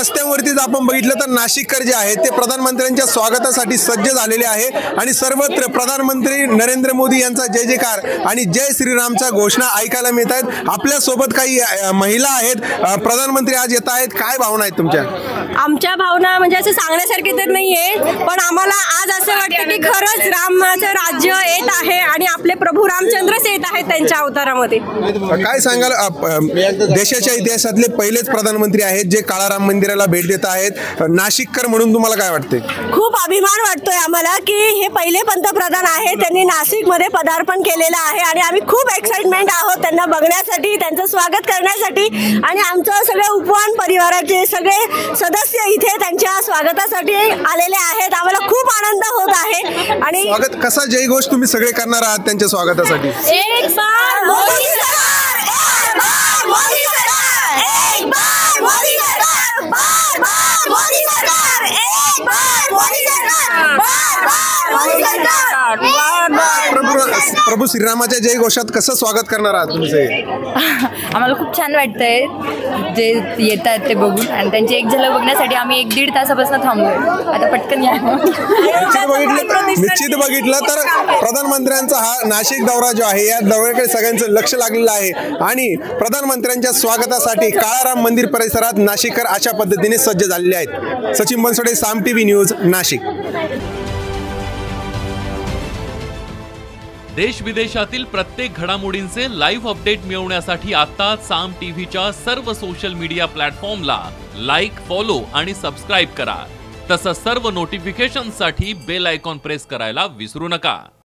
रस्त्यांवरतीच आपण बघितलं तर नाशिककर जे आहेत ते प्रधानमंत्र्यांच्या स्वागतासाठी सज्ज झालेले आहे आणि सर्वत्र प्रधानमंत्री नरेंद्र मोदी यांचा जय जयकार आणि जय श्रीरामचा घोषणा ऐकायला मिळत आहेत। आपल्या सोबत काही महिला आहेत, प्रधानमंत्री आज येत आहेत, काय भावना आहेत तुमच्या? आमच्या भावना म्हणजे असं सांगण्यासारखी तर नाहीये, पण आम्हाला आज असं वाटतं की खरंच रामाचं राज्य येत आहे आणि आपले प्रभू रामचंद्रच येत आहेत त्यांच्या अवतारामध्ये। काय सांगाल, देशाच्या इतिहासातले पहिलेच प्रधानमंत्री आहेत जे काळा राम मंदिराला भेट देत आहेत, नाशिककर म्हणून तुम्हाला काय वाटते? खूप अभिमान वाटतोय आम्हाला की हे पहिले पंतप्रधान आहेत, त्यांनी नाशिकमध्ये पदार्पण केलेलं आहे आणि आम्ही खूप एक्साइटमेंट आहोत त्यांना बघण्यासाठी, त्यांचं स्वागत करण्यासाठी आणि आमचं सगळे उपवान परिवाराचे सगळे सदस्य इथे त्यांच्या स्वागतासाठी आलेले आहेत। आम्हाला खूप आनंद होत आहे आणि स्वागत कसा जयघोष तुम्ही सगळे करणार आहात त्यांच्या स्वागतासाठी? एक बार मोदी सरकार, एक बार मोदी सरकार, एक बार मोदी सरकार, बार बार मोदी सरकार, एक बार मोदी सरकार, बार बार मोदी सरकार, बार बार प्रभू श्रीरामाच्या जय घोषात कसं स्वागत करणार आहात तुम्ही? आम्हाला खूप छान वाटतंय जे येत आहेत ते बघून आणि त्यांची एक झलक बघण्यासाठी आम्ही 1-1.5 तासापासून थांबलोय। आता पटकन या। निश्चित बघितलं तर प्रधानमंत्र्यांचा हा नाशिक दौरा जो आहे या दौऱ्याकडे सगळ्यांचं लक्ष लागलेलं आहे आणि प्रधानमंत्र्यांच्या स्वागतासाठी काळाराम मंदिर परिसरात नाशिककर अशा पद्धतीने सज्ज झालेले आहेत। सचिन बनसोडे, साम टीव्ही न्यूज, नाशिक। देश विदेशातील प्रत्येक घडामोडींचे लाईव्ह अपडेट मिळवण्यासाठी आता साम टीव्हीच्या सर्व सोशल मीडिया प्लॅटफॉर्मला लाईक, फॉलो आणि सबस्क्राईब करा। तसंच सर्व नोटिफिकेशनसाठी बेल आयकॉन प्रेस करायला विसरू नका।